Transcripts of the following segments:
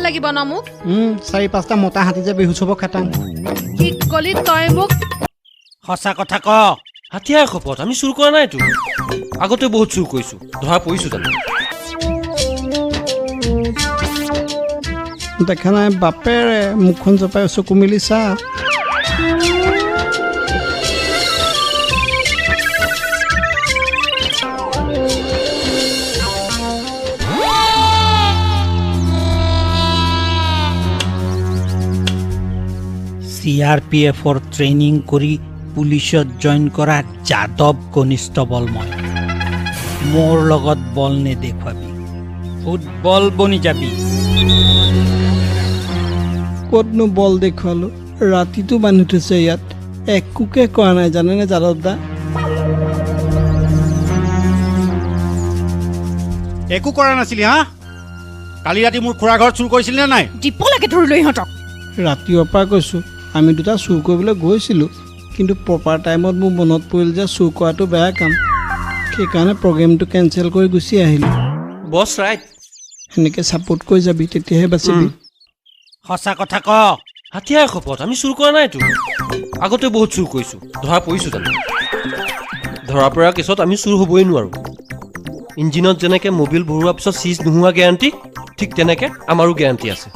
লাগিব ন মোক 4-5টা মতা হাতী যে বিহু চব খাটাং কি কলি তই মোক সঁচা কথা ক হাতিয়াৰ খপত আমি চুৰ কৰা নাইতো আগতে বহুত চুৰ কৰিছো ধৰা পৰিছো জানো দেখা নাই বাপেৰে মুখখন জপাই চকু মিলি চা CRPFৰ ট্ৰেইনিং কৰি পুলিচত জইন কৰা যাদৱ কনিষ্টবল মই মোৰ লগত বল নেদেখুৱাবি ফুটবল বনি যাবি ক'তনো বল দেখুৱালো ৰাতিটো বান্ধি থৈছে ইয়াত একোকে কৰা নাই জানেনে যাদৱ দা একো কৰা নাছিলি হা কালি ৰাতি মোৰ খুৰা ঘৰত চুৰ কৰিছিল নে নাই ডিপলৈকে ধৰিলো ইহঁতক ৰাতিৰ পৰা কৈছোঁ আমি দুটা চুৰ কৰিবলৈ গৈছিলোঁ কিন্তু প্ৰপাৰ টাইমত মোৰ মনত পৰিল যে চুৰ কৰাটো বেয়া কাম সেইকাৰণে প্ৰগ্ৰেমটো কেঞ্চেল কৰি গুচি আহিলোঁ বছ ৰাইট সেনেকৈ ছাপোৰ্ট কৰি যাবি তেতিয়াহে বাচিবি সঁচা কথা ক হাতিয়াৰ খপত আমি চুৰ কৰা নাইতো আগতে বহুত চুৰ কৰিছো ধৰা পৰিছো জানো ধৰা পৰা কেছত আমি চুৰ হ'বই নোৱাৰো ইঞ্জিনত যেনেকে মোবিল ভৰোৱাৰ পিছত চিজ নোহোৱা গেৰাণ্টি ঠিক তেনেকে আমাৰো গেৰাণ্টি আছে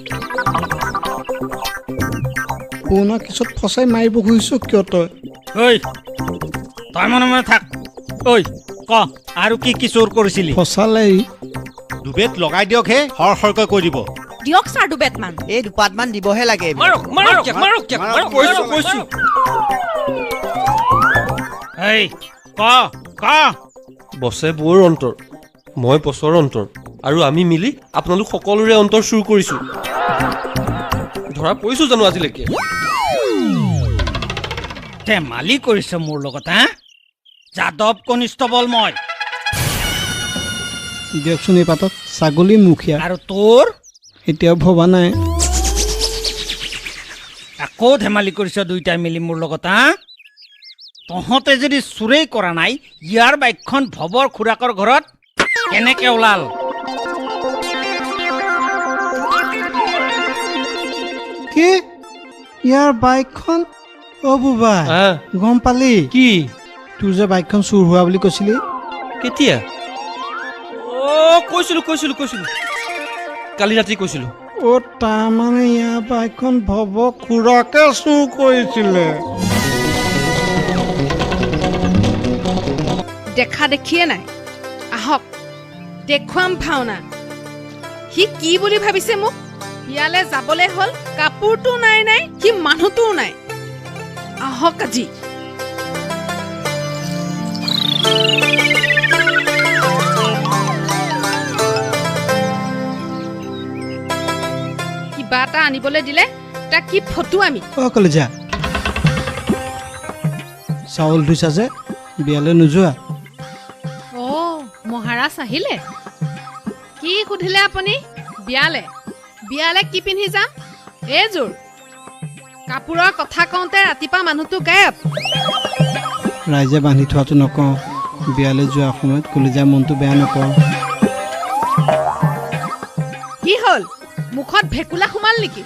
পুৰণা কেছত ফচাই মাৰিব খুজিছোঁ কিয় ঐ তই মনে মনে থাক ঐ ক আৰু কি কি চোৰ কৰিছিলি ফচালে দুবেট লগাই দিয়ক হে হৰ হৰকৈ কৈ দিব দিয়ক ছাৰ দুবেটমান এই দুপাতমান দিবহে লাগে কৈছো এই ক ক বছে বৌৰ অন্তৰ মই বছৰ অন্তৰ আৰু আমি মিলি আপোনালোক সকলোৰে অন্তৰ চুৰ কৰিছো ধৰা পৰিছো জানো আজিলৈকে ধেমালি কৰিছ মোৰ লগত হা যাদৱ কনিষ্টবল মই দিয়কচোন এই পাতত ছাগলী মুখীয়া আৰু তোৰ এতিয়াও ভবা নাই আকৌ ধেমালি কৰিছ দুইটাই মিলি মোৰ লগত হা তহঁতে যদি চুৰেই কৰা নাই ইয়াৰ বাইকখন ভবৰ খুৰাকৰ ঘৰত কেনেকে ওলাল কি ইয়াৰ বাইকখন অ' বুবা গম পালি কি তোৰ যে বাইকখন চুৰ হোৱা বুলি কৈছিলি কেতিয়া কৈছিলো কালি ৰাতি কৈছিলো অ' তাৰমানে ইয়াৰ বাইকখন ভৱ খুৰাকে চুৰ কৰিছিলে দেখা দেখিয়ে নাই আহক দেখুৱাম ভাওনা সি কি বুলি ভাবিছে মোক ইয়ালে যাবলৈ হ'ল কাপোৰটো নাই সি মানুহটোও নাই আহক আজি কিবা এটা আনিবলৈ দিলে তাক কি ফটো আমি কলেজা চাউল ধুইছা যে বিয়ালৈ নোযোৱা মহাৰাজ আহিলে কি সুধিলে আপুনি বিয়ালে কি পিন্ধি যাম এইযোৰ কাপোৰৰ কথা কওঁতে ৰাতিপুৱা মানুহটো গায়ব ৰাইজে বান্ধি থোৱাটো নকওঁ বিয়ালৈ যোৱাৰ সময়ত কলিজাৰ মনটো বেয়া নকওঁ কি হ'ল মুখত ভেকুলা সোমাল নেকি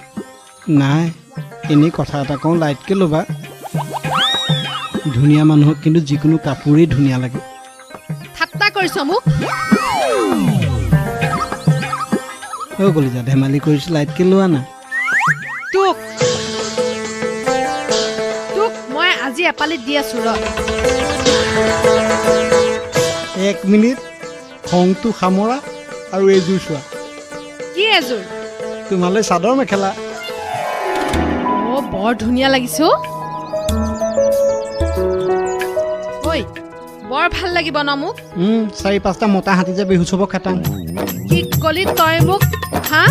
নাই এনেই কথা এটা কওঁ লাইটকৈ ল'বা ধুনীয়া মানুহক কিন্তু যিকোনো কাপোৰেই ধুনীয়া লাগে ঠাট্টা কৰিছ মোক কলিজা ধেমালি কৰিছো লাইটকৈ লোৱা না তোক মই আজি এপালিত দি আছো ৰ 1 মিনিট খংটো সামৰা আৰু এইযোৰ চোৱা কি এযোৰ তোমালৈ চাদৰ মেখেলা বৰ ধুনীয়া লাগিছে ঐ বৰ ভাল লাগিব ন মোক 4-5টা মতা হাতী যে বিহু চব খাটাং কি কলি তই মোক হা